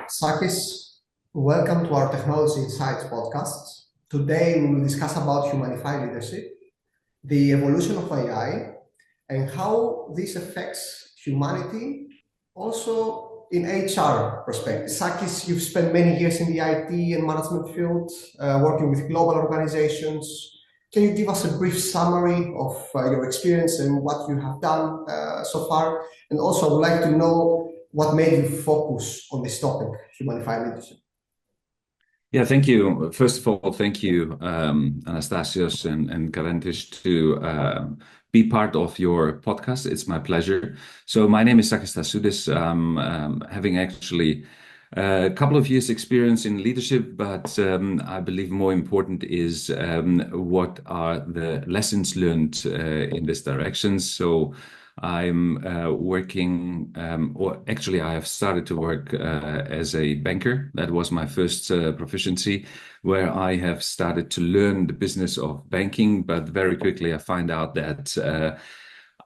Sakis, welcome to our Technology Insights podcast. Today we will discuss about Humanified leadership, the evolution of AI, and how this affects humanity, also in HR perspective. Sakis, you've spent many years in the IT and management field, working with global organizations. Can you give us a brief summary of your experience and what you have done so far? And also, I would like to know what made you focus on this topic, Humanified leadership. Yeah, thank you. First of all, thank you, Anastasios and Karantis, to be part of your podcast. It's my pleasure. So my name is Sakis Tassoudis. Having actually a couple of years experience in leadership, but I believe more important is what are the lessons learned in this direction. So I'm working, or actually, I have started to work as a banker. That was my first proficiency, where I have started to learn the business of banking. But very quickly, I find out that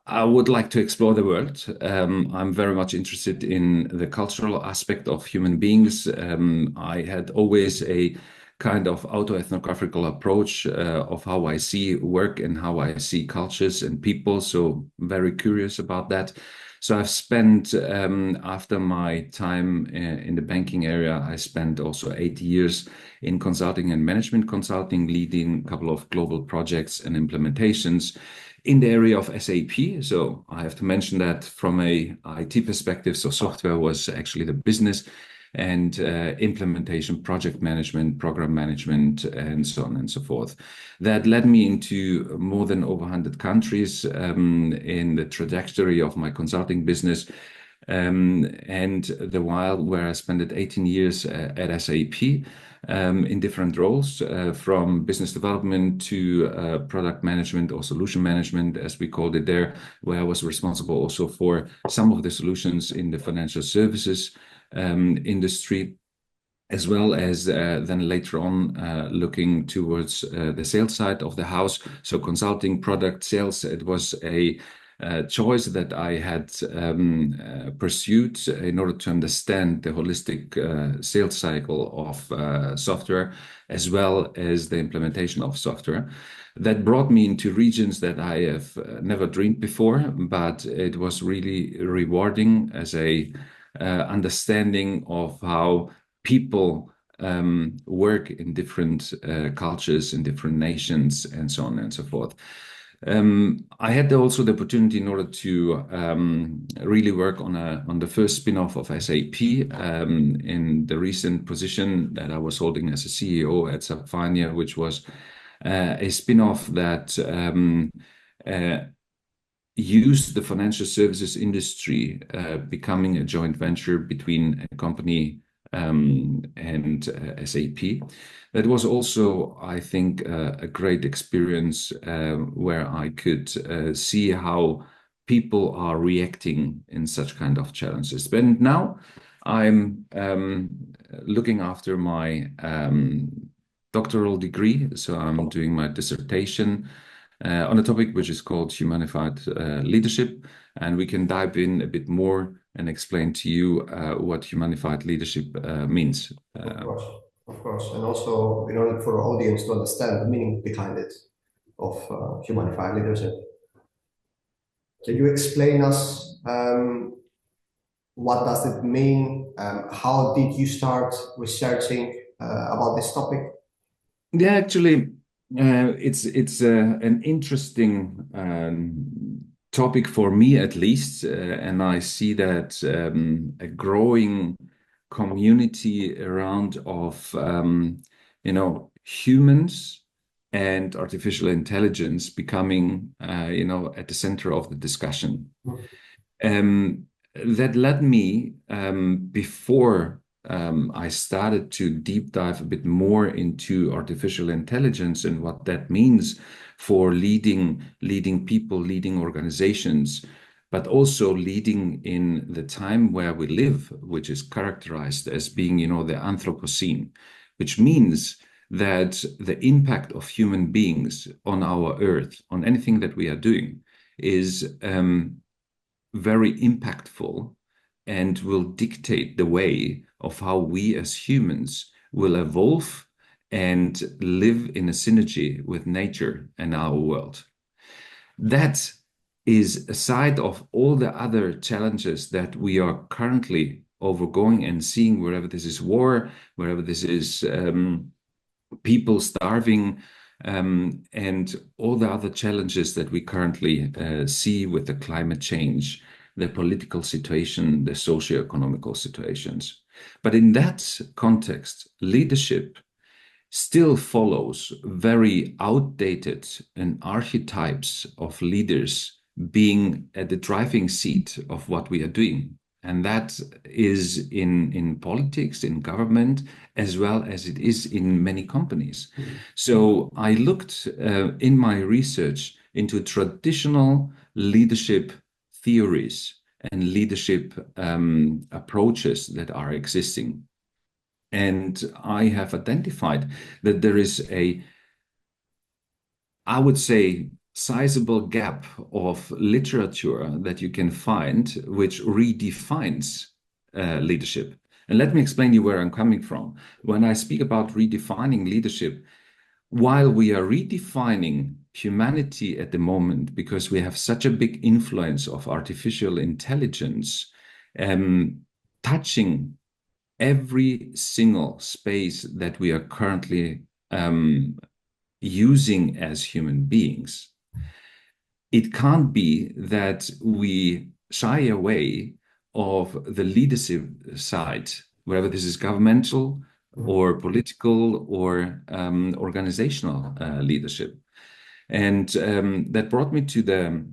I would like to explore the world. I'm very much interested in the cultural aspect of human beings. I had always a kind of auto-ethnographical approach of how I see work and how I see cultures and people. So very curious about that. So I've spent, after my time in the banking area, I spent also 8 years in consulting and management consulting, leading a couple of global projects and implementations in the area of SAP. So I have to mention that from a IT perspective, so software was actually the business, and implementation, project management, program management, and so on and so forth. That led me into more than over 100 countries in the trajectory of my consulting business. And the while where I spent 18 years at SAP in different roles, from business development to product management or solution management, as we called it there, where I was responsible also for some of the solutions in the financial services industry, as well as then later on looking towards the sales side of the house. So consulting, product sales, it was a choice that I had pursued in order to understand the holistic sales cycle of software, as well as the implementation of software. That brought me into regions that I have never dreamed before, but it was really rewarding as a understanding of how people work in different cultures, in different nations, and so on and so forth. I had also the opportunity in order to really work on the first spin-off of SAP in the recent position that I was holding as a CEO at Sapphire, which was a spin-off that used the financial services industry, becoming a joint venture between a company and SAP. That was also, I think, a great experience where I could see how people are reacting in such kind of challenges. But now I'm looking after my doctoral degree, so I'm doing my dissertation on a topic which is called Humanified Leadership, and we can dive in a bit more and explain to you what Humanified Leadership means. Of course, and also in order for our audience to understand the meaning behind it of Humanified leadership. Can you explain us what does it mean? How did you start researching about this topic? Yeah, actually, it's an interesting topic for me, at least, and I see that a growing community around of humans and artificial intelligence becoming at the center of the discussion. That led me before I started to deep dive a bit more into artificial intelligence and what that means for leading people, leading organizations, but also leading in the time where we live, which is characterized as being, the Anthropocene, which means that the impact of human beings on our earth, on anything that we are doing, is very impactful and will dictate the way of how we as humans will evolve and live in a synergy with nature and our world. That is aside of all the other challenges that we are currently overgoing and seeing, wherever this is war, wherever this is people starving, and all the other challenges that we currently see with the climate change, the political situation, the socio-economical situations. But in that context, leadership still follows very outdated and archetypes of leaders being at the driving seat of what we are doing. And that is in politics, in government, as well as it is in many companies. So I looked in my research into traditional leadership theories and leadership approaches that are existing. And I have identified that there is I would say, sizable gap of literature that you can find which redefines leadership. And let me explain you where I'm coming from. When I speak about redefining leadership, while we are redefining humanity at the moment, because we have such a big influence of artificial intelligence touching every single space that we are currently using as human beings, it can't be that we shy away of the leadership side, whether this is governmental or political or organizational leadership. And that brought me to the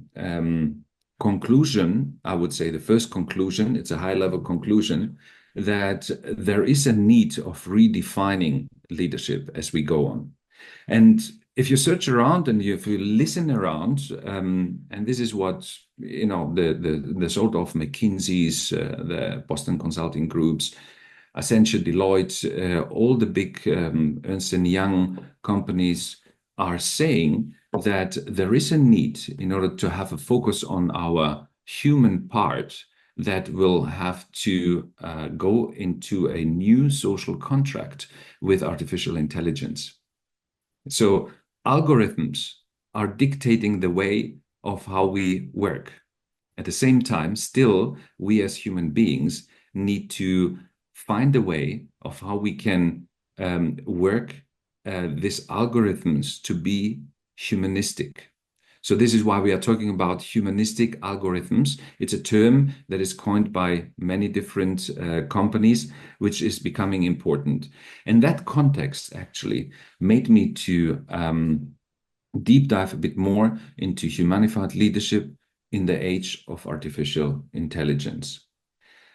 conclusion, I would say the first conclusion, it's a high-level conclusion, that there is a need of redefining leadership as we go on. And if you search around and if you listen around, and this is what, you know, the sort of McKinsey's, the Boston Consulting Groups, Accenture, Deloitte, all the big Ernst & Young companies are saying that there is a need in order to have a focus on our human part that will have to go into a new social contract with artificial intelligence. So algorithms are dictating the way of how we work. At the same time, still, we as human beings need to find a way of how we can work these algorithms to be humanistic. So this is why we are talking about humanistic algorithms. It's a term that is coined by many different companies, which is becoming important. And that context actually made me to deep dive a bit more into humanified leadership in the age of artificial intelligence.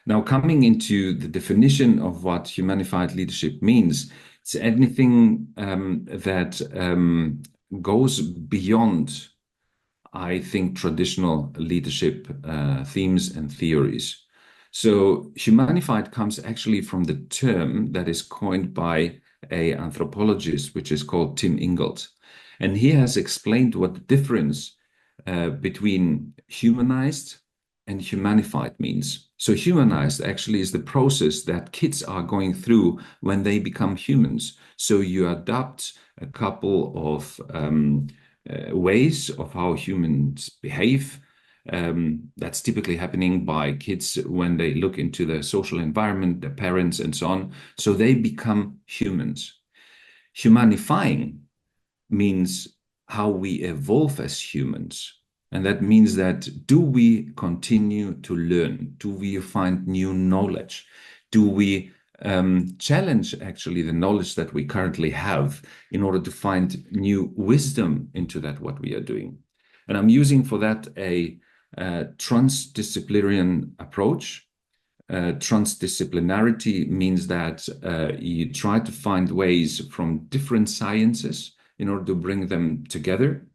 Now, coming into the definition of what humanified leadership means, it's anything that goes beyond, I think, traditional leadership themes and theories. So humanified comes actually from the term that is coined by an anthropologist, which is called Tim Ingold. And he has explained what the difference between humanized and humanified means. So humanized actually is the process that kids are going through when they become humans. So you adopt a couple of ways of how humans behave. That's typically happening by kids when they look into the social environment, their parents and so on. So they become humans. Humanifying means how we evolve as humans. And that means that do we continue to learn? Do we find new knowledge? Do we challenge actually the knowledge that we currently have in order to find new wisdom into that what we are doing? And I'm using for that a transdisciplinary approach. Transdisciplinarity means that you try to find ways from different sciences in order to bring them together.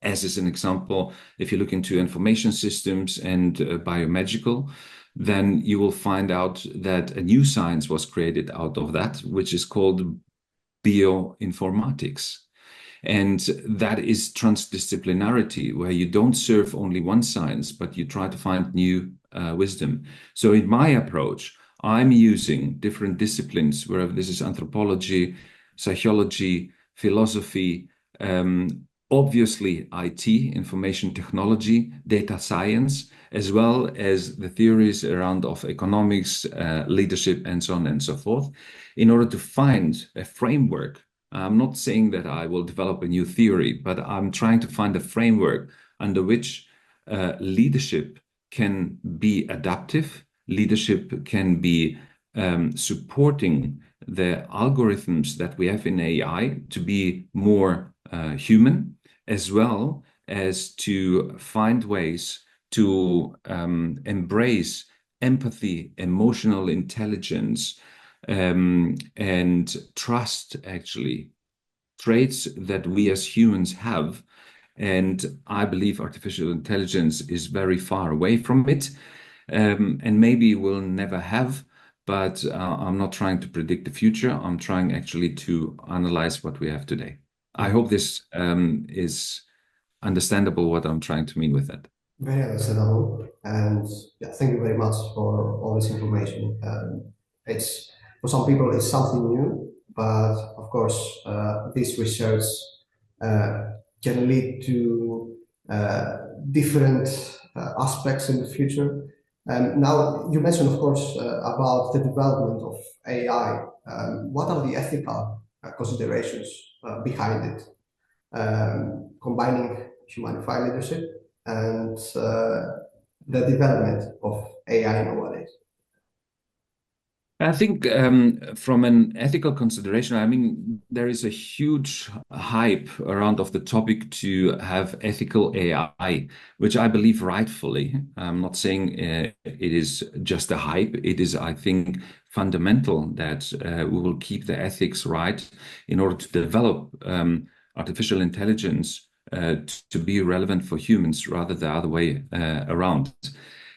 As is an example, if you look into information systems and biomedical, then you will find out that a new science was created out of that, which is called bioinformatics. And that is transdisciplinarity, where you don't serve only one science, but you try to find new wisdom. So in my approach, I'm using different disciplines, wherever this is anthropology, psychology, philosophy, obviously IT, information technology, data science, as well as the theories around of economics, leadership, and so on and so forth, in order to find a framework. I'm not saying that I will develop a new theory, but I'm trying to find a framework under which leadership can be adaptive, leadership can be supporting the algorithms that we have in AI to be more human, as well as to find ways to embrace empathy, emotional intelligence, and trust, actually, traits that we as humans have. And I believe artificial intelligence is very far away from it, and maybe we'll never have, but I'm not trying to predict the future. I'm trying actually to analyze what we have today. I hope this is understandable what I'm trying to mean with that. Very understandable. And yeah, thank you very much for all this information. It's for some people it's something new, but of course this research uh, can lead to different aspects in the future. Now you mentioned, of course, about the development of AI. What are the ethical considerations behind it? Combining humanified leadership and the development of AI nowadays. I think from an ethical consideration, I mean, there is a huge hype around of the topic to have ethical AI, which I believe rightfully. I'm not saying it is just a hype. It is, I think, fundamental that we will keep the ethics right in order to develop artificial intelligence to be relevant for humans rather the other way around.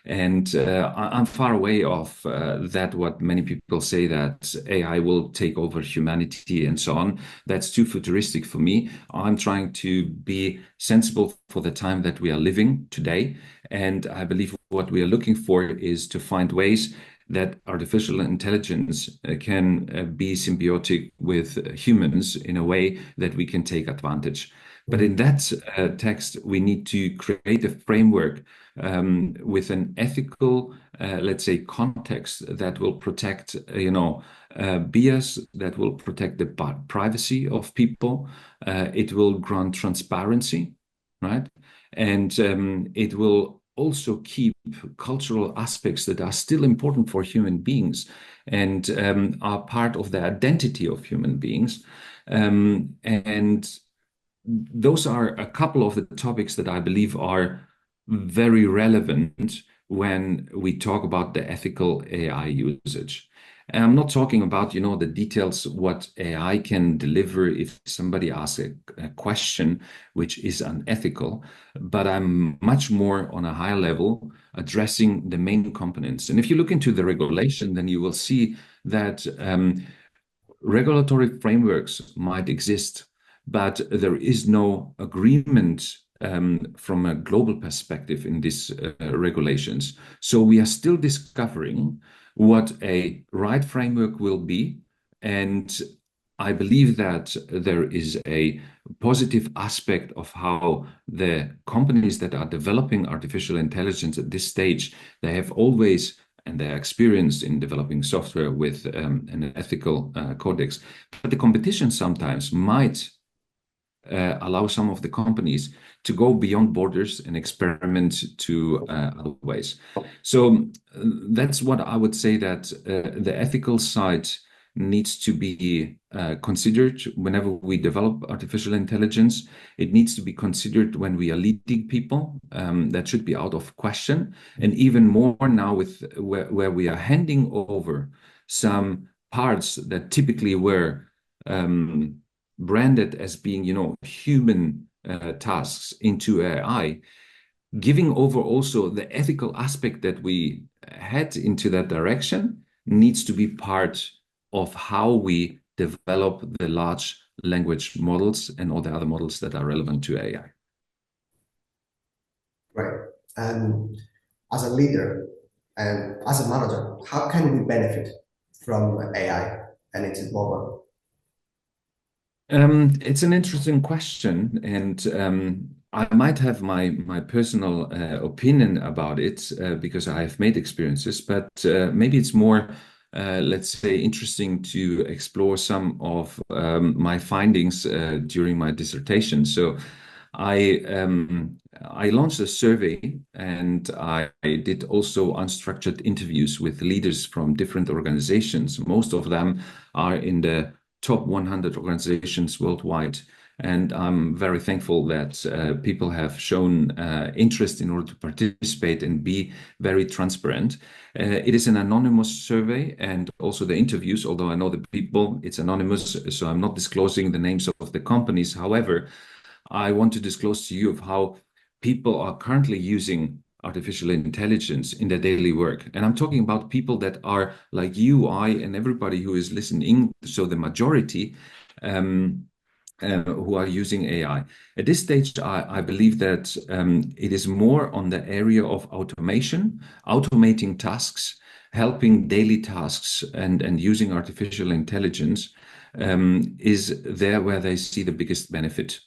And I'm far away of that, what many people say that AI will take over humanity and so on. That's too futuristic for me. I'm trying to be sensible for the time that we are living today. And I believe what we are looking for is to find ways that artificial intelligence can be symbiotic with humans in a way that we can take advantage. But in that text, we need to create a framework with an ethical, let's say, context that will protect, bias, that will protect the privacy of people. It will grant transparency, right? And it will also keep cultural aspects that are still important for human beings and are part of the identity of human beings. And those are a couple of the topics that I believe are very relevant when we talk about the ethical AI usage. And I'm not talking about, the details, what AI can deliver if somebody asks a question which is unethical, but I'm much more on a higher level addressing the main components. And if you look into the regulation, then you will see that regulatory frameworks might exist, but there is no agreement from a global perspective in these regulations. So we are still discovering what a right framework will be. And I believe that there is a positive aspect of how the companies that are developing artificial intelligence at this stage, they have always and they're experienced in developing software with an ethical codex. But the competition sometimes might allow some of the companies to go beyond borders and experiment to other ways. So that's what I would say, that the ethical side needs to be considered whenever we develop artificial intelligence. It needs to be considered when we are leading people. That should be out of question. And even more now with where we are handing over some parts that typically were branded as being, human tasks into AI, giving over also the ethical aspect that we head into that direction needs to be part of how we develop the large language models and all the other models that are relevant to AI. Right. And as a leader, And as a manager, how can we benefit from AI and its involvement? It's an interesting question, and I might have my personal opinion about it because I have made experiences, but maybe it's more, let's say, interesting to explore some of my findings during my dissertation. So I launched a survey, and I did also unstructured interviews with leaders from different organizations. Most of them are in the top 100 organizations worldwide. And I'm very thankful that people have shown interest in order to participate and be very transparent. It is an anonymous survey, and also the interviews, although I know the people, it's anonymous, so I'm not disclosing the names of the companies. However, I want to disclose to you of how people are currently using artificial intelligence in their daily work. And I'm talking about people that are like you, I, and everybody who is listening. So the majority who are using AI. At this stage, I believe that it is more on the area of automation, automating tasks, helping daily tasks, and using artificial intelligence is there where they see the biggest benefit.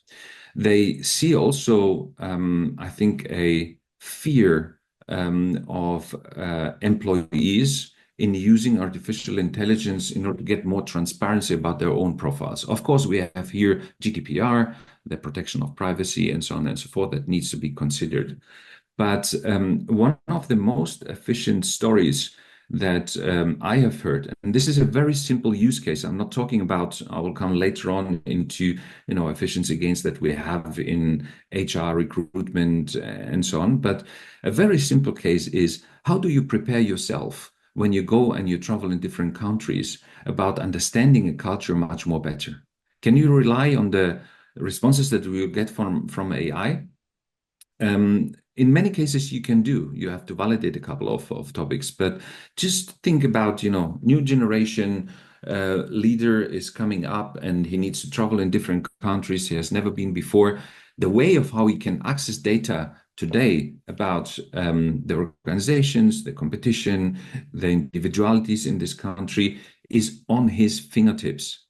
They see also, I think, a fear of employees in using artificial intelligence in order to get more transparency about their own profiles. Of course, we have here GDPR, the protection of privacy, and so on and so forth, that needs to be considered. But one of the most efficient stories that I have heard, and this is a very simple use case. I'm not talking about, I will come later on into, efficiency gains that we have in HR, recruitment, and so on. But a very simple case is, how do you prepare yourself when you go and you travel in different countries about understanding a culture much more better? Can you rely on the responses that we will get from AI? In many cases, you can do. You have to validate a couple of topics, but just think about, new generation leader is coming up and he needs to travel in different countries he has never been before. The way of how he can access data today about the organizations, the competition, the individualities in this country is on his fingertips.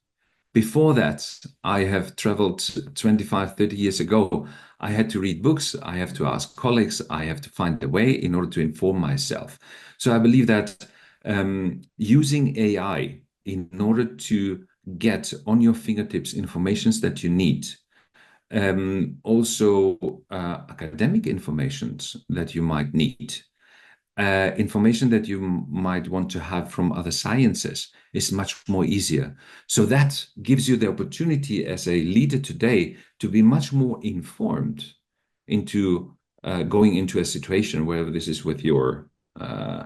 Before that, I have traveled 25, 30 years ago. I had to read books, I have to ask colleagues, I have to find a way in order to inform myself. So I believe that using AI in order to get on your fingertips informations that you need, also academic informations that you might need, information that you might want to have from other sciences is much more easier. So that gives you the opportunity as a leader today to be much more informed into going into a situation, whether this is with your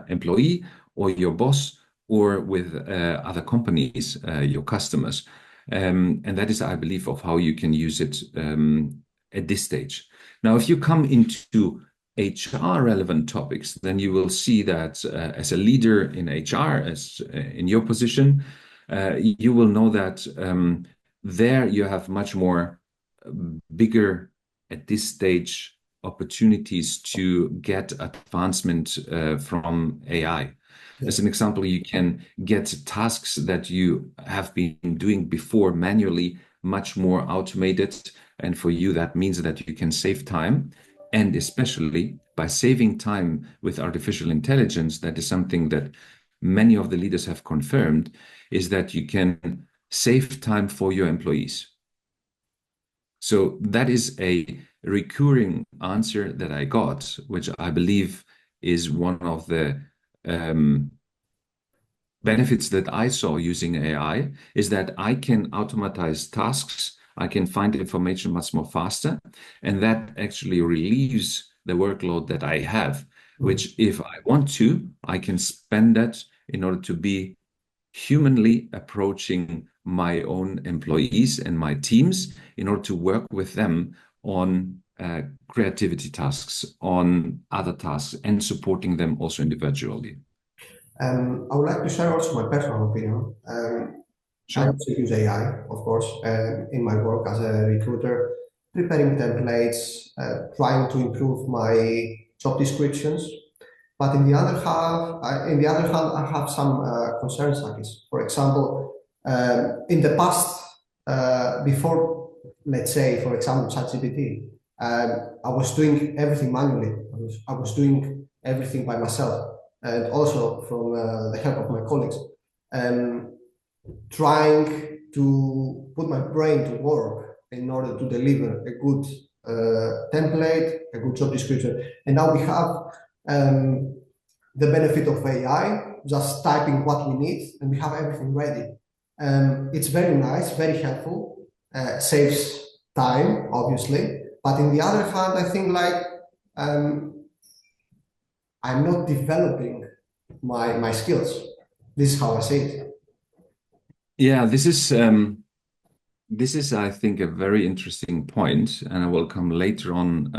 employee or your boss or with other companies, your customers. And that is, I believe, of how you can use it at this stage. Now, if you come into HR relevant topics, then you will see that as a leader in HR, as in your position, you will know that there you have much more bigger at this stage opportunities to get advancement from AI. As an example, you can get tasks that you have been doing before manually much more automated. And for you, that means that you can save time. And especially by saving time with artificial intelligence, that is something that many of the leaders have confirmed, is that you can save time for your employees. So that is a recurring answer that I got, which I believe is one of the benefits that I saw using AI, is that I can automatize tasks, I can find information much more faster, and that actually relieves the workload that I have, which if I want to, I can spend that in order to be humanly approaching my own employees and my teams in order to work with them on creativity tasks, on other tasks, and supporting them also individually. I would like to share also my personal opinion. I Sure. also use AI, of course, in my work as a recruiter, preparing templates, trying to improve my job descriptions. But in the other hand, I have some concerns, Sakis. For example, in the past, before, let's say, for example, ChatGPT, I was doing everything manually. I was doing everything by myself, and also from the help of my colleagues, trying to put my brain to work in order to deliver a good template, a good job description. And now we have the benefit of AI, just typing what we need, and we have everything ready. It's very nice, very helpful, saves time, obviously. But in the other hand, I think like I'm not developing my skills. This is how I see it. Yeah, this is, I think, a very interesting point, and I will come later on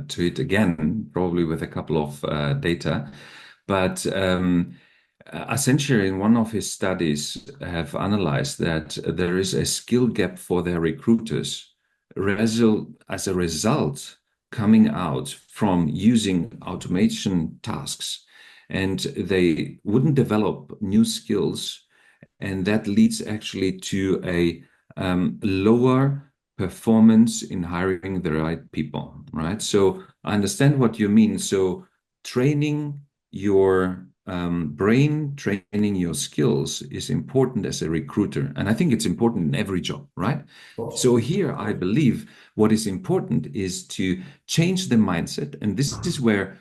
to it again, probably with a couple of data. But Accenture, in one of his studies, have analyzed that there is a skill gap for their recruiters as a result coming out from using automation tasks, and they wouldn't develop new skills, and that leads actually to a lower performance in hiring the right people, right? So I understand what you mean. So training your brain, training your skills is important as a recruiter. And I think it's important in every job, right? So here I believe what is important is to change the mindset. And this is where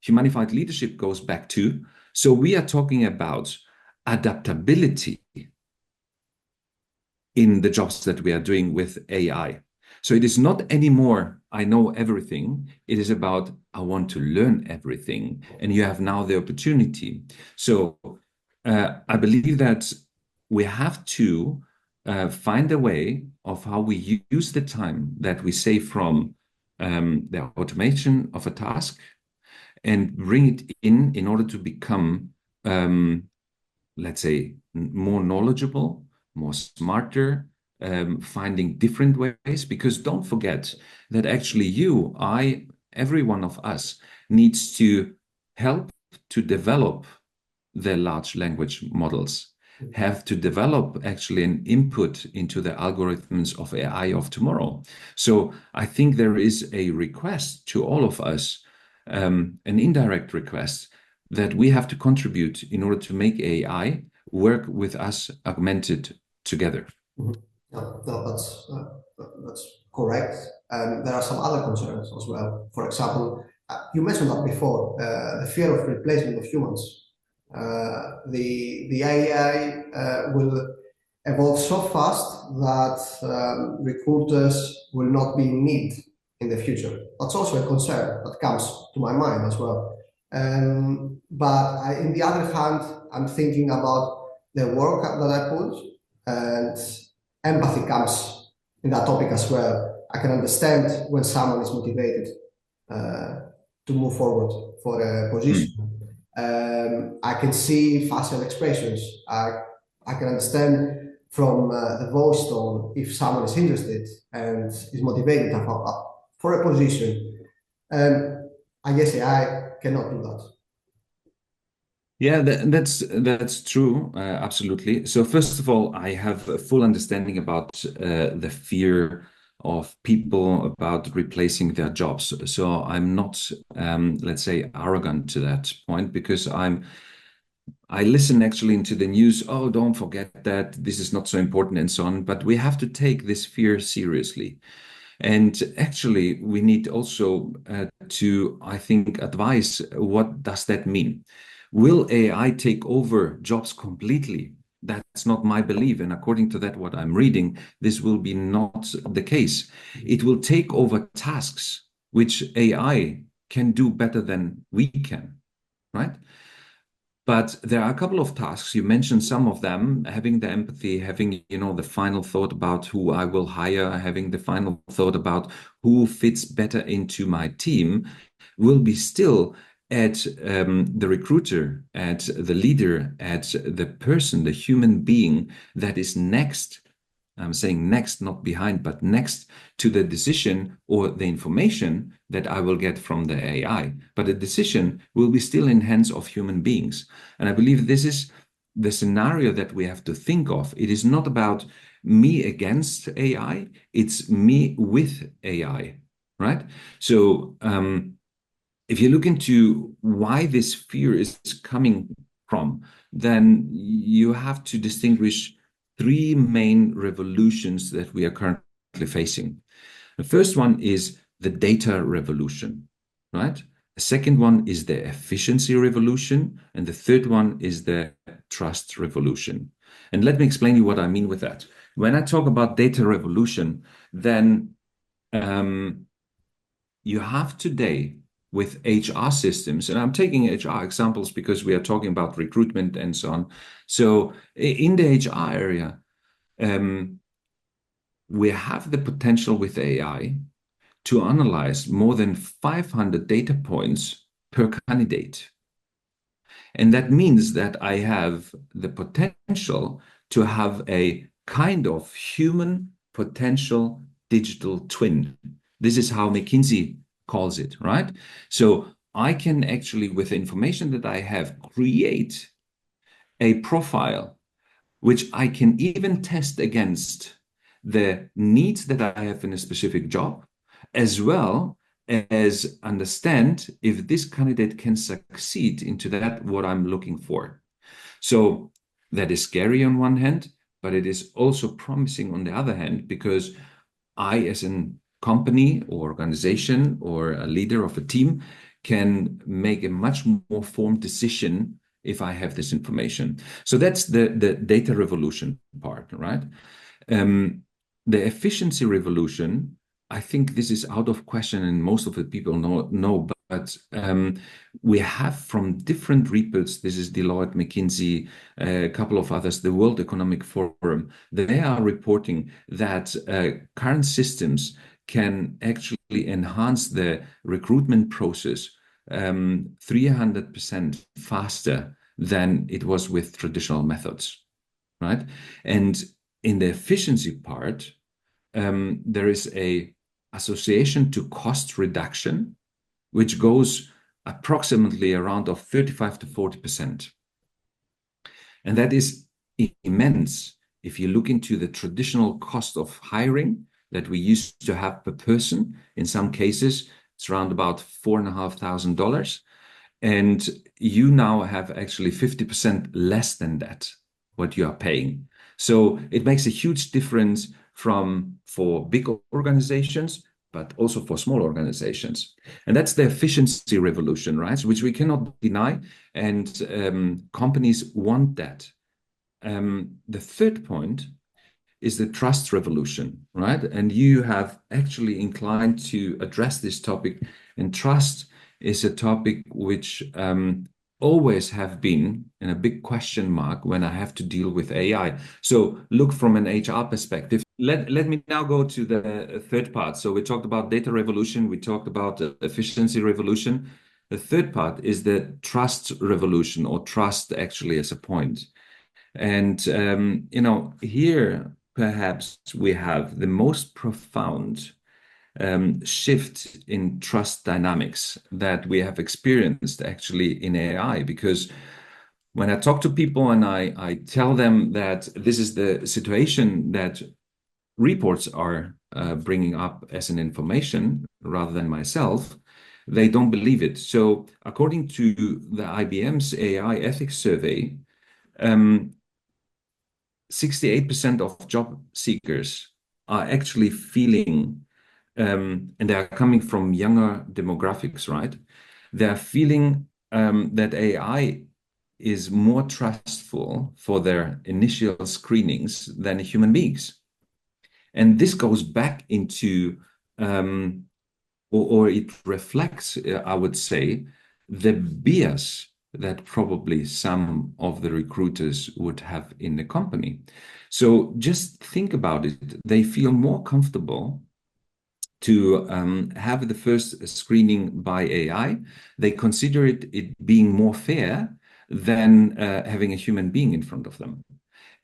Humanified leadership goes back to. So we are talking about adaptability in the jobs that we are doing with AI. So it is not anymore, I know everything. It is about, I want to learn everything. And you have now the opportunity. So I believe that we have to find a way of how we use the time that we save from the automation of a task and bring it in order to become, let's say, more knowledgeable, more smarter, finding different ways. Because don't forget that actually you, I, every one of us needs to help to develop the large language models, have to develop actually an input into the algorithms of AI of tomorrow. So I think there is a request to all of us, an indirect request, that we have to contribute in order to make AI work with us, augmented together. Mm-hmm. No, that's correct. There are some other concerns as well. For example, you mentioned that before, the fear of replacement of humans. The AI will evolve so fast that recruiters will not be in need in the future. That's also a concern that comes to my mind as well. But in the other hand, I'm thinking about the work that I put, and empathy comes in that topic as well. I can understand when someone is motivated to move forward for a position. I can see facial expressions. I can understand from the voice tone if someone is interested and is motivated for a position. I guess AI cannot do that. Yeah, that's true, absolutely. So first of all, I have a full understanding about the fear of people about replacing their jobs. So I'm not, let's say, arrogant to that point, because I listen actually into the news. Oh, don't forget that this is not so important and so on. But we have to take this fear seriously. And actually, we need also to, I think, advise what does that mean? Will AI take over jobs completely? That's not my belief. And according to that, what I'm reading, this will be not the case. It will take over tasks which AI can do better than we can, right? But there are a couple of tasks. You mentioned some of them, having the empathy, having, the final thought about who I will hire, having the final thought about who fits better into my team, will be still at the recruiter, at the leader, at the person, the human being that is next I'm saying next, not behind, but next to the decision or the information that I will get from the AI. But the decision will be still in hands of human beings. And I believe this is the scenario that we have to think of. It is not about me against AI, it's me with AI, right? So if you look into why this fear is coming from, then you have to distinguish three main revolutions that we are currently facing. The first one is the data revolution, right? The second one is the efficiency revolution. And the third one is the trust revolution. And let me explain you what I mean with that. When I talk about data revolution, then you have today with HR systems, and I'm taking HR examples because we are talking about recruitment and so on. So in the HR area, we have the potential with AI to analyze more than 500 data points per candidate. And that means that I have the potential to have a kind of human potential digital twin. This is how McKinsey calls it, right? So I can actually, with the information that I have, create a profile which I can even test against the needs that I have in a specific job, as well as understand if this candidate can succeed into that what I'm looking for. So that is scary on one hand, but it is also promising on the other hand, because I, as a company or organization or a leader of a team, can make a much more formed decision if I have this information. So that's the data revolution part, right? The efficiency revolution, I think this is out of question, and most of the people know, but we have from different reports, this is Deloitte, McKinsey, a couple of others, the World Economic Forum, they are reporting that current systems can actually enhance the recruitment process 300% faster than it was with traditional methods, right? And in the efficiency part, there is a association to cost reduction, which goes approximately around of 35 to 40%. And that is immense. If you look into the traditional cost of hiring that we used to have per person, in some cases, it's around about $4,500. And you now have actually 50% less than that, what you are paying. So it makes a huge difference for big organizations, but also for small organizations. And that's the efficiency revolution, right? Which we cannot deny. And companies want that. The third point is the trust revolution, right? And you have actually inclined to address this topic. And trust is a topic which always have been in a big question mark when I have to deal with AI. So look from an HR perspective. Let me now go to the third part. So we talked about data revolution. We talked about the efficiency revolution. The third part is the trust revolution, or trust actually as a point. And, here perhaps we have the most profound shift in trust dynamics that we have experienced actually in AI. Because when I talk to people and I tell them that this is the situation that reports are bringing up as an information rather than myself, they don't believe it. So according to the IBM's AI ethics survey, 68% of job seekers are actually feeling, and they are coming from younger demographics, right? They're feeling that AI is more trustful for their initial screenings than human beings. And this goes back into, or it reflects, I would say, the bias that probably some of the recruiters would have in the company. So just think about it. They feel more comfortable to have the first screening by AI. They consider it being more fair than having a human being in front of them.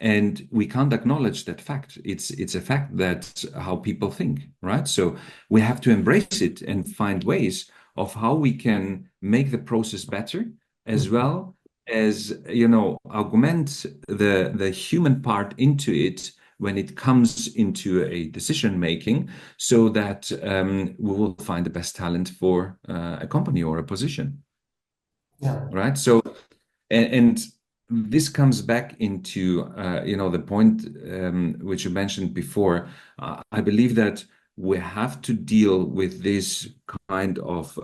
And we can't acknowledge that fact. It's a fact that how people think, right? So we have to embrace it and find ways of how we can make the process better, as well as, augment the human part into it when it comes into a decision making, so that we will find the best talent for a company or a position. Yeah. Right. So, and this comes back into the point which you mentioned before. I believe that we have to deal with this kind of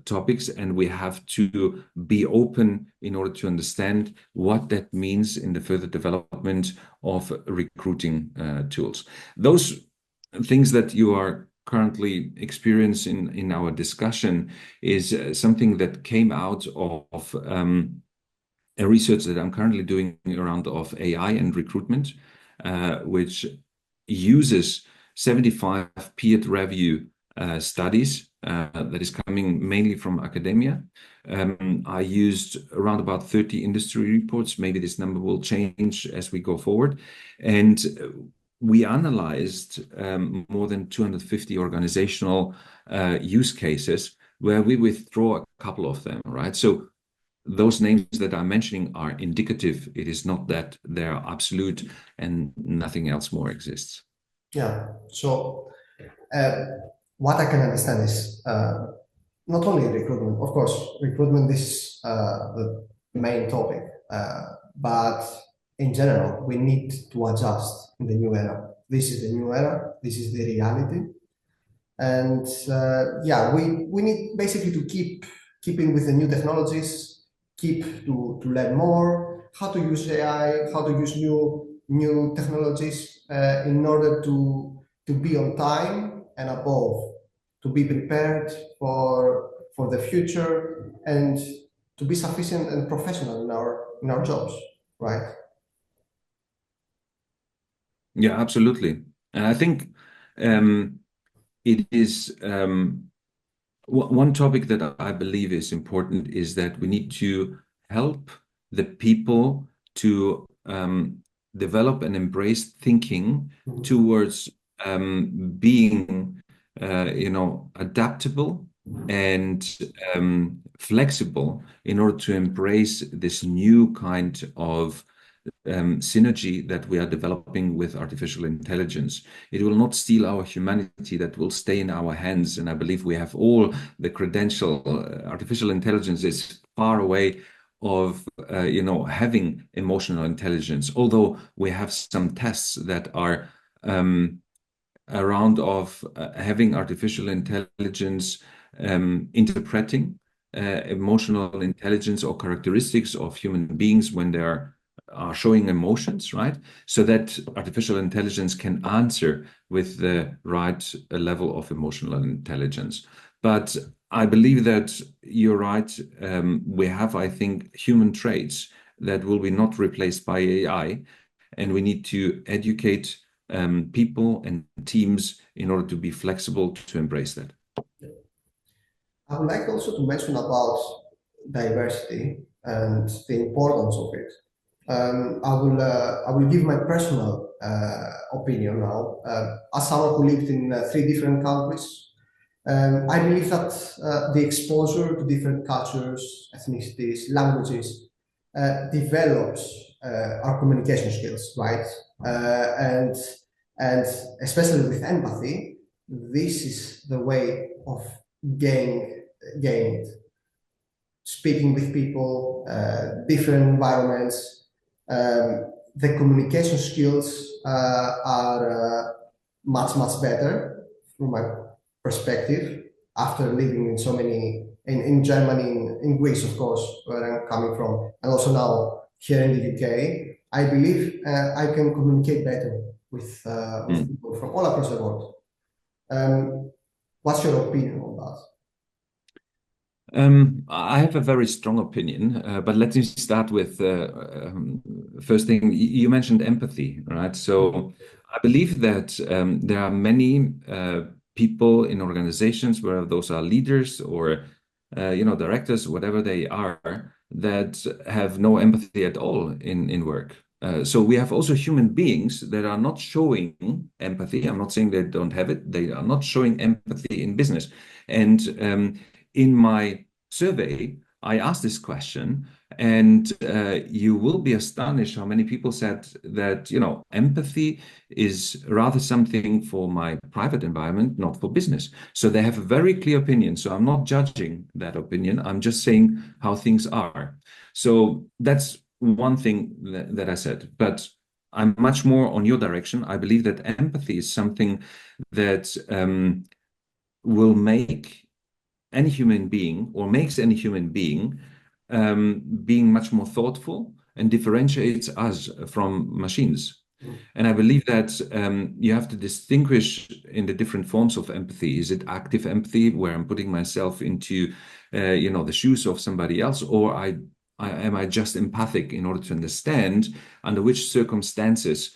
topics, and we have to be open in order to understand what that means in the further development of recruiting tools. Those things that you are currently experiencing in our discussion is something that came out of a research that I'm currently doing around of AI and recruitment, which uses 75 peer review studies that is coming mainly from academia. I used around about 30 industry reports. Maybe this number will change as we go forward. And we analyzed more than 250 organizational use cases where we withdraw a couple of them, right? So those names that I'm mentioning are indicative. It is not that they're absolute and nothing else more exists. Yeah. So what I can understand is not only recruitment, of course, recruitment is the main topic, but in general, we need to adjust in the new era. This is the new era. This is the reality. And yeah, we need basically to keeping with the new technologies, keep to learn more, how to use AI, how to use new technologies in order to be on time and above, to be prepared for the future and to be sufficient and professional in our jobs, right? Yeah, absolutely. And I think it is one topic that I believe is important is that we need to help the people to develop and embrace thinking towards being, adaptable and flexible in order to embrace this new kind of synergy that we are developing with artificial intelligence. It will not steal our humanity, that will stay in our hands. And I believe we have all the credential. Artificial intelligence is far away of having emotional intelligence, although we have some tests that are around of having artificial intelligence interpreting emotional intelligence or characteristics of human beings when they are showing emotions, right? So that artificial intelligence can answer with the right level of emotional intelligence. But I believe that you're right. We have, I think, human traits that will be not replaced by AI, and we need to educate people and teams in order to be flexible to embrace that. I would like also to mention about diversity and the importance of it. I will give my personal opinion now. As someone who lived in three different countries, I believe that the exposure to different cultures, ethnicities, languages develops our communication skills, right? And and especially with empathy, this is the way of gain it. Speaking with people, different environments, the communication skills are much better from my perspective after living in so many in Germany, in Greece, of course, where I'm coming from, and also now here in the UK. I believe I can communicate better with people from all across the world. What's your opinion on that? I have a very strong opinion, but let me start with first thing. You mentioned empathy, right? So I believe that there are many people in organizations, where those are leaders or directors, whatever they are, that have no empathy at all in work, So we have also human beings that are not showing empathy. I'm not saying they don't have it. They are not showing empathy in business. And in my survey, I asked this question, and you will be astonished how many people said that, empathy is rather something for my private environment, not for business. So they have a very clear opinion. So I'm not judging that opinion. I'm just saying how things are. So that's one thing that I said, but I'm much more on your direction. I believe that empathy is something that will make any human being, or makes any human being, being much more thoughtful and differentiates us from machines. And I believe that you have to distinguish in the different forms of empathy. Is it active empathy, where I'm putting myself into, the shoes of somebody else, or am I just empathic in order to understand under which circumstances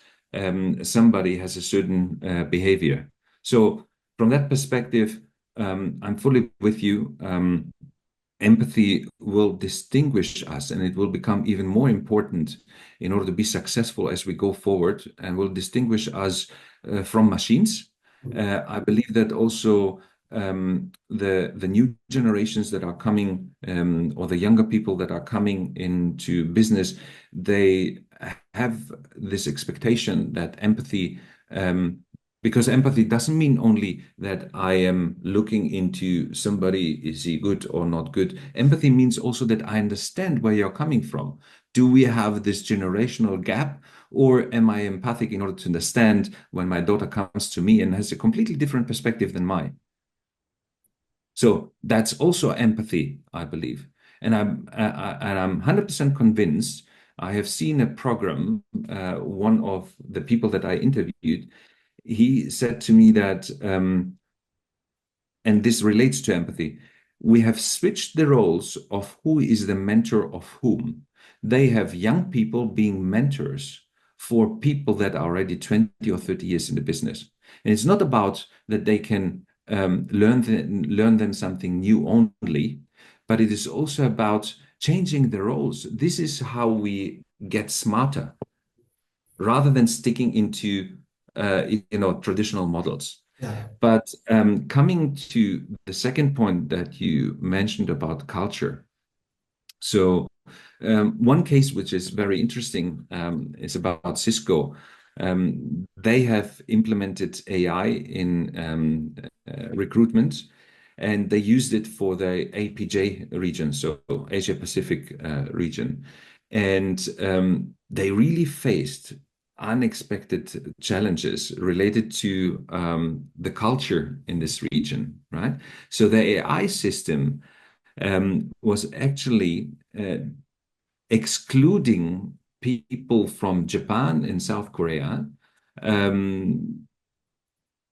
somebody has a certain behavior? So from that perspective, I'm fully with you. Empathy will distinguish us, and it will become even more important in order to be successful as we go forward, and will distinguish us from machines. I believe that also the new generations that are coming, or the younger people that are coming into business, they have this expectation that empathy, because empathy doesn't mean only that I am looking into somebody, is he good or not good? Empathy means also that I understand where you're coming from. Do we have this generational gap, or am I empathic in order to understand when my daughter comes to me and has a completely different perspective than mine? So that's also empathy, I believe. And I'm 100% convinced. I have seen a program, one of the people that I interviewed, he said to me that, and this relates to empathy, we have switched the roles of who is the mentor of whom. They have young people being mentors for people that are already 20 or 30 years in the business. And it's not about that they can learn them something new only, but it is also about changing the roles. This is how we get smarter, rather than sticking into traditional models. Yeah. But coming to the second point that you mentioned about culture. So one case which is very interesting is about Cisco. They have implemented AI in recruitment, and they used it for the APJ region, so Asia Pacific region. And they really faced unexpected challenges related to the culture in this region, right? So the AI system was actually excluding people from Japan and South Korea,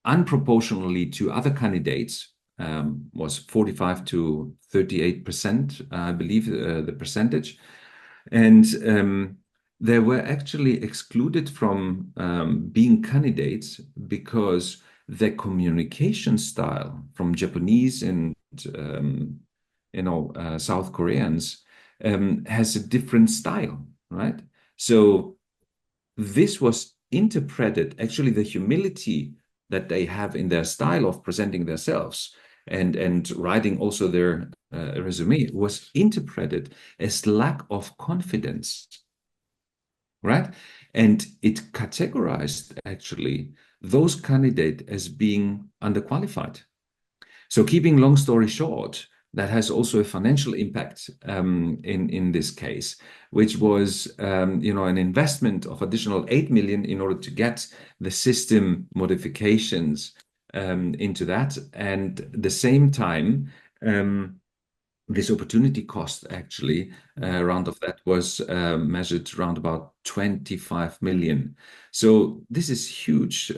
unproportionally to other candidates, was 45 to 38%, I believe, the percentage. And they were actually excluded from being candidates because their communication style from Japanese and South Koreans has a different style, right? So this was interpreted, actually, the humility that they have in their style of presenting themselves and writing also their resume was interpreted as lack of confidence, right? And it categorized actually those candidates as being underqualified. So keeping long story short, that has also a financial impact in this case, which was an investment of additional 8 million in order to get the system modifications into that. And at the same time, this opportunity cost actually round of that was measured around about 25 million. So this is huge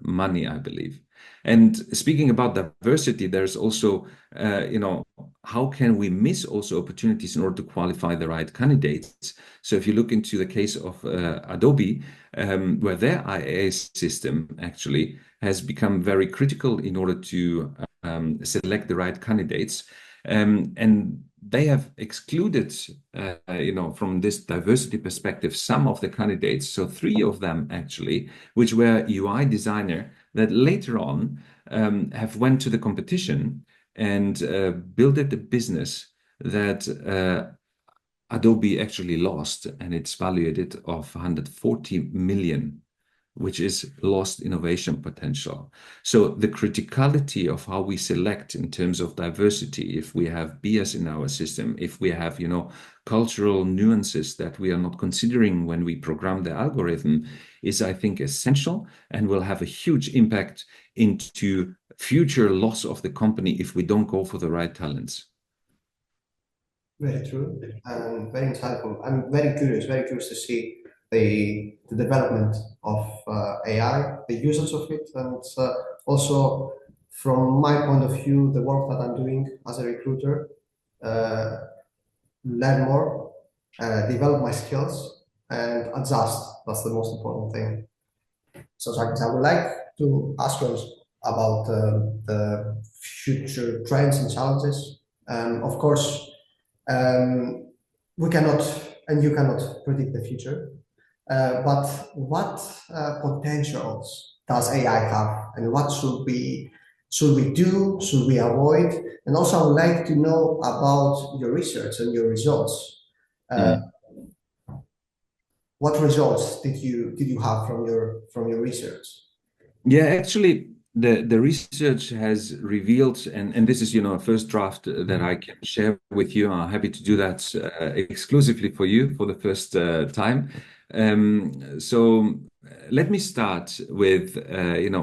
money, I believe. And speaking about diversity, there's also, how can we miss also opportunities in order to qualify the right candidates? So if you look into the case of Adobe, where their IA system actually has become very critical in order to select the right candidates. And they have excluded, from this diversity perspective, some of the candidates. So 3 of them actually, which were UI designer, that later on have went to the competition and built a business that Adobe actually lost, and it's valued of 140 million, which is lost innovation potential. So the criticality of how we select in terms of diversity, if we have bias in our system, if we have, cultural nuances that we are not considering when we program the algorithm, is, I think, essential and will have a huge impact into future loss of the company if we don't go for the right talents. Very true and very insightful. I'm very curious to see the development of AI, the usage of it, and also from my point of view, the work that I'm doing as a recruiter, uh, learn more, develop my skills, and adjust. That's the most important thing. So, Sakis, I would like to ask you about the future trends and challenges. Of course, um, we cannot and you cannot predict the future, but what potentials does AI have, and what should we do? Should we avoid? And also, I would like to know about your research and your results. Uh, Mm. what results did you have from your research? Yeah, actually, the research has revealed, and this is, a first draft that I can share with you. I'm happy to do that exclusively for you for the first time. So let me start with,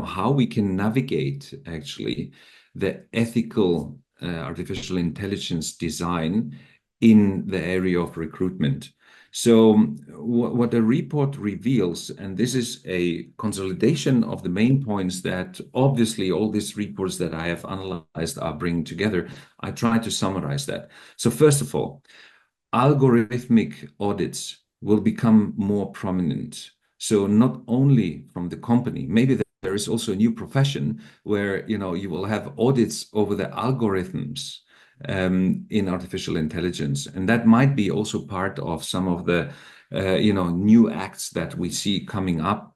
how we can navigate actually the ethical artificial intelligence design in the area of recruitment. So what the report reveals, and this is a consolidation of the main points that obviously all these reports that I have analyzed are bringing together, I try to summarize that. So first of all, algorithmic audits will become more prominent. So not only from the company, maybe there is also a new profession where, you will have audits over the algorithms in artificial intelligence. And that might be also part of some of the, new acts that we see coming up,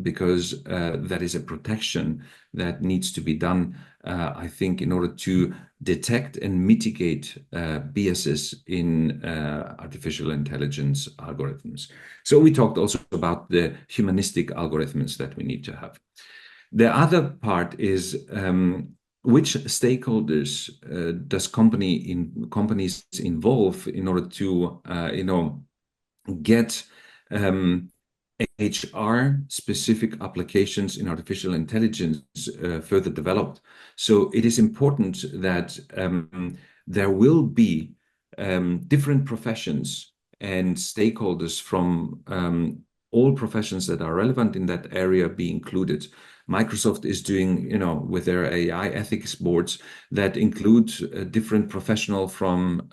because that is a protection that needs to be done, I think, in order to detect and mitigate biases in artificial intelligence algorithms. So we talked also about the humanistic algorithms that we need to have. The other part is which stakeholders does companies involve in order to get HR specific applications in artificial intelligence further developed. So it is important that there will be different professions and stakeholders from all professions that are relevant in that area be included. Microsoft is doing, with their AI ethics boards that include different professional from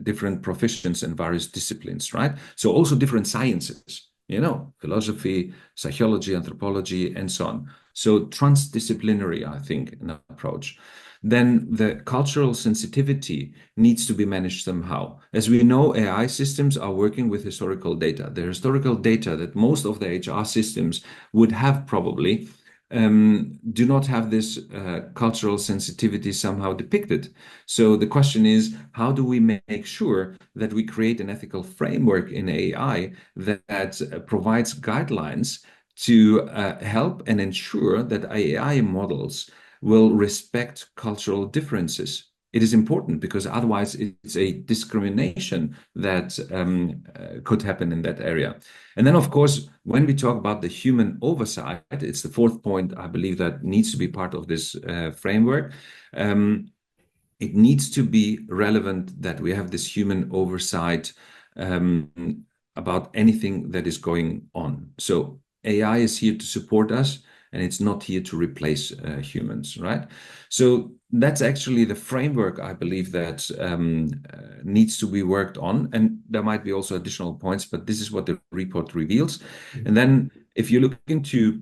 different professions and various disciplines, right? So also different sciences, philosophy, psychology, anthropology, and so on. So transdisciplinary, I think, an approach. Then the cultural sensitivity needs to be managed somehow. As we know, AI systems are working with historical data. The historical data that most of the HR systems would have probably do not have this cultural sensitivity somehow depicted. So the question is, how do we make sure that we create an ethical framework in AI that provides guidelines to help and ensure that AI models will respect cultural differences? It is important because otherwise it's a discrimination that could happen in that area. And then, of course, when we talk about the human oversight, it's the fourth point I believe that needs to be part of this framework. It needs to be relevant that we have this human oversight about anything that is going on. So AI is here to support us, and it's not here to replace humans, right? So that's actually the framework I believe that needs to be worked on. And there might be also additional points, but this is what the report reveals. And then if you look into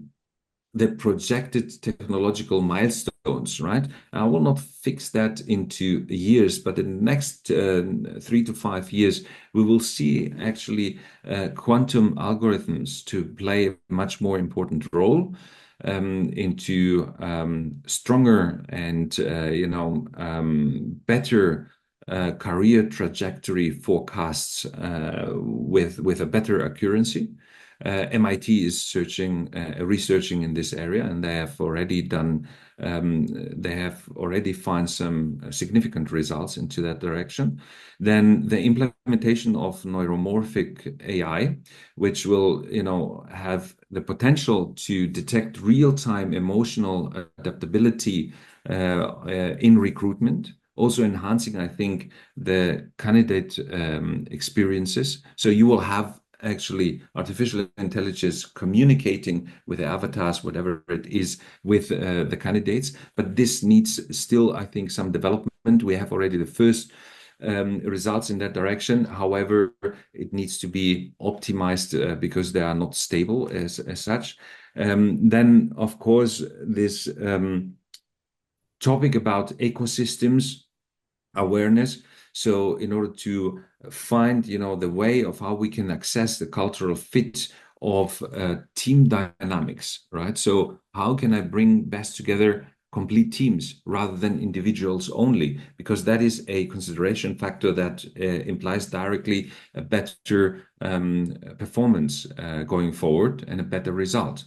the projected technological milestones, right? I will not fix that into years, but in the next 3 to 5 years, we will see actually quantum algorithms to play a much more important role into stronger and better career trajectory forecasts with a better accuracy. MIT is researching in this area, and they have already found some significant results into that direction. Then the implementation of neuromorphic AI, which will, have the potential to detect real-time emotional adaptability in recruitment, also enhancing, I think, the candidate experiences. So you will have actually artificial intelligence communicating with the avatars, whatever it is, with the candidates. But this needs still, I think, some development. We have already the first results in that direction. However, it needs to be optimized because they are not stable as such. Then, of course, this topic about ecosystems awareness. So in order to find, the way of how we can access the cultural fit of team dynamics, right? So how can I bring best together complete teams rather than individuals only? Because that is a consideration factor that implies directly a better performance going forward and a better result.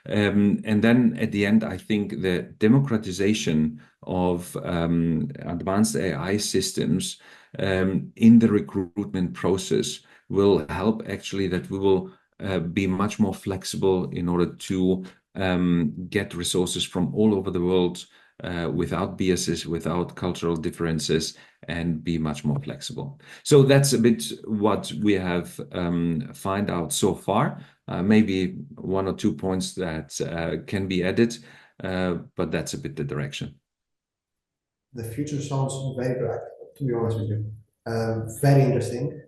And then at the end, I think the democratization of advanced AI systems in the recruitment process will help actually that we will be much more flexible in order to get resources from all over the world without biases, without cultural differences, and be much more flexible. So that's a bit what we have found out so far. Maybe 1 or 2 points that can be added, but that's a bit the direction. The future sounds very bright, to be honest with you. Very interesting,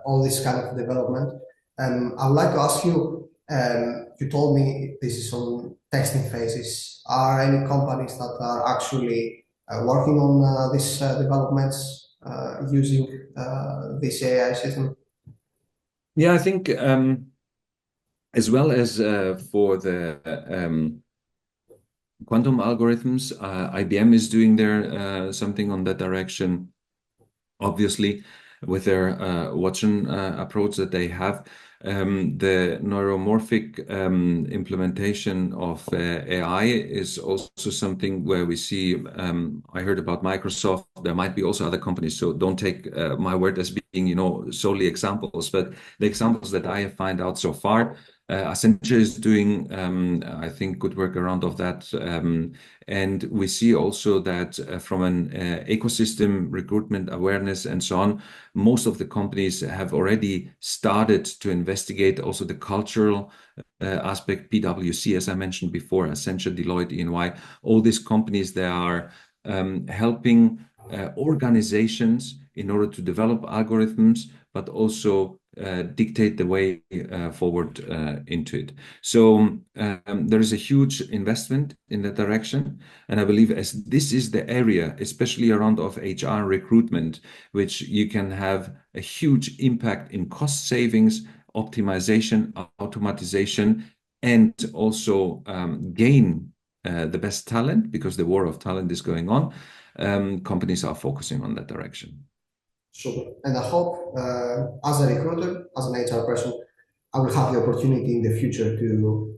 all this kind of development. I would like to ask you, you told me this is on testing phases. Are any companies that are actually working on these developments using this AI system? Yeah, I think as well as for the quantum algorithms, IBM is doing their something on that direction, obviously, with their Watson approach that they have. The neuromorphic implementation of AI is also something where we see, I heard about Microsoft, there might be also other companies, so don't take my word as being, solely examples, but the examples that I have found out so far, Accenture is doing, I think, good work around of that. And we see also that from an ecosystem, recruitment awareness, and so on, most of the companies have already started to investigate also the cultural aspect. PwC, as I mentioned before, Accenture, Deloitte, EY, all these companies, they are helping organizations in order to develop algorithms, but also dictate the way forward into it. So there is a huge investment in that direction. And I believe as this is the area, especially around of HR recruitment, which you can have a huge impact in cost savings, optimization, automatization, and also gain the best talent, because the war of talent is going on. Companies are focusing on that direction. Super. And I hope, as a recruiter, as an HR person, I will have the opportunity in the future to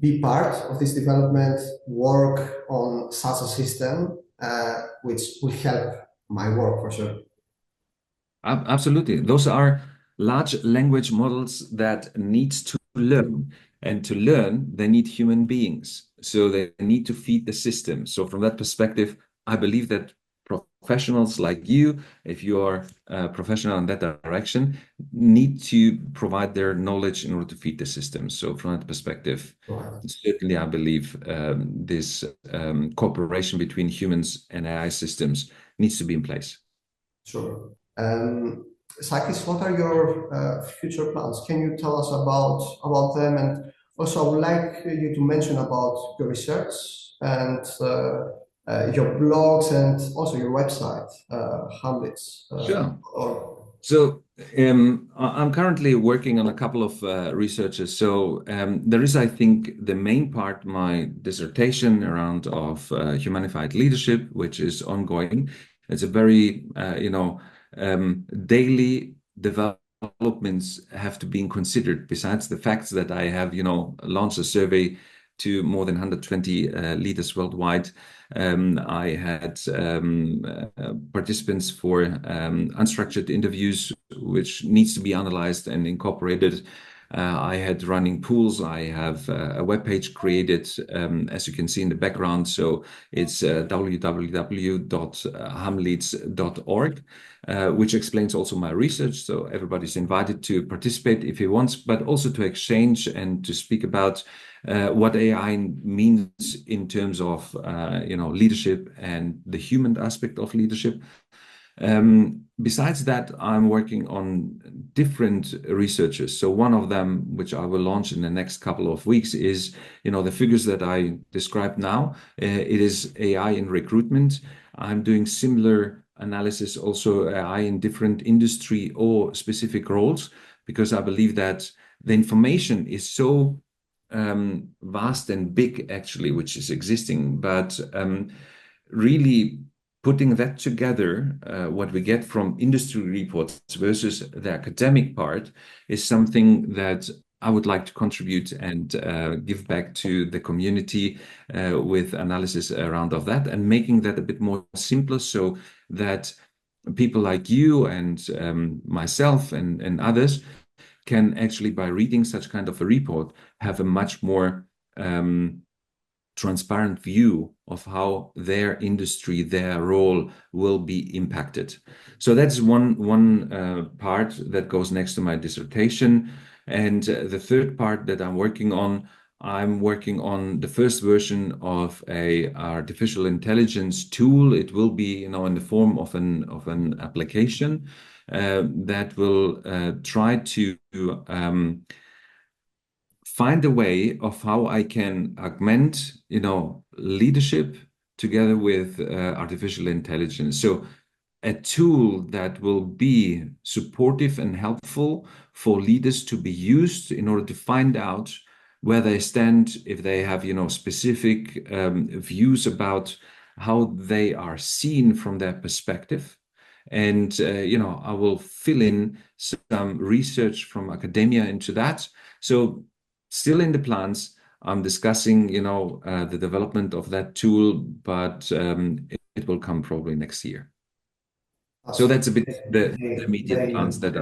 be part of this development, work on such a system, which will help my work for sure. Absolutely. Those are large language models that need to learn. And to learn, they need human beings. So they need to feed the system. So from that perspective, I believe that professionals like you, if you are a professional in that direction, need to provide their knowledge in order to feed the system. So from that perspective, certainly I believe this cooperation between humans and AI systems needs to be in place. Sure. Sakis, what are your future plans? Can you tell us about them, and Also, I would like you to mention about your research and your blogs and also your website, Hamlets. Sure. Or So I'm currently working on a couple of researches. So there is, I think, the main part, my dissertation around of Humanified Leadership, which is ongoing. It's a very, daily developments have to be considered. Besides the facts that I have, launched a survey to more than 120 leaders worldwide. I had participants for unstructured interviews, which needs to be analyzed and incorporated. I had running pools. I have a web page created, as you can see in the background. So it's www.hamleads.org, which explains also my research. So everybody's invited to participate if he wants, but also to exchange and to speak about what AI means in terms of leadership and the human aspect of leadership. Besides that, I'm working on different researches. So one of them, which I will launch in the next couple of weeks, is the figures that I described now. It is AI in recruitment. I'm doing similar analysis, also AI in different industry or specific roles, because I believe that the information is so vast and big, actually, which is existing, but really putting that together, what we get from industry reports versus the academic part, is something that I would like to contribute and give back to the community with analysis around of that, and making that a bit more simpler, so that people like you and myself and others can actually, by reading such kind of a report, have a much more transparent view of how their industry, their role will be impacted. So that's one part that goes next to my dissertation. And the third part that I'm working on the first version of a artificial intelligence tool. It will be, in the form of an application that will try to find a way of how I can augment, leadership together with artificial intelligence. So a tool that will be supportive and helpful for leaders to be used in order to find out where they stand, if they have, specific views about how they are seen from their perspective. And, I will fill in some research from academia into that. So still in the plans, I'm discussing, the development of that tool, but it will come probably next year. So that's a bit the immediate plans that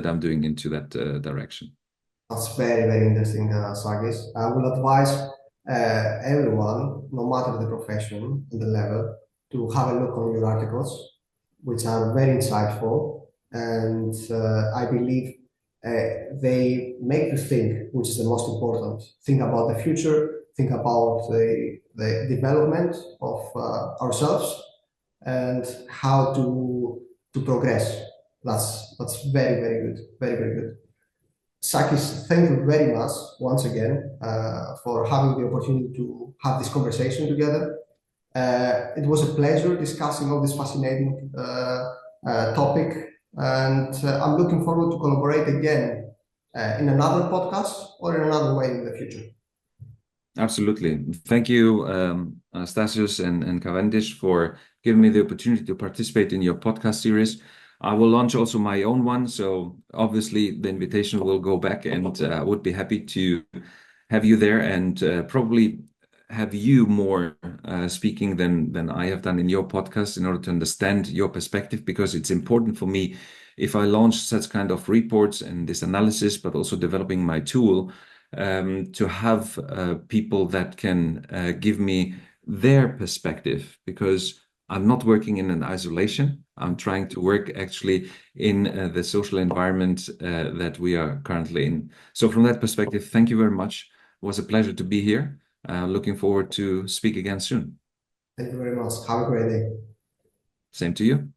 I'm doing into that direction. That's very, very interesting, Sakis. I will advise everyone, no matter the profession and the level, to have a look on your articles, which are very insightful. And I believe they make you think, which is the most important. Think about the future, think about the development of ourselves and how to progress. That's very, very good. Very, very good. Sakis, thank you very much once again for having the opportunity to have this conversation together. It was a pleasure discussing all this fascinating topic, and I'm looking forward to collaborate again in another podcast or in another way in the future. Absolutely. Thank you, Anastasios and Cavendish, for giving me the opportunity to participate in your podcast series. I will launch also my own one, so obviously the invitation will go back, and I would be happy to have you there, and probably have you more speaking than I have done in your podcast, in order to understand your perspective, because it's important for me, if I launch such kind of reports and this analysis, but also developing my tool, to have people that can give me their perspective, because I'm not working in an isolation. I'm trying to work actually in the social environment that we are currently in. So from that perspective, thank you very much. It was a pleasure to be here. Looking forward to speak again soon. Thank you very much. Have a great day. Same to you.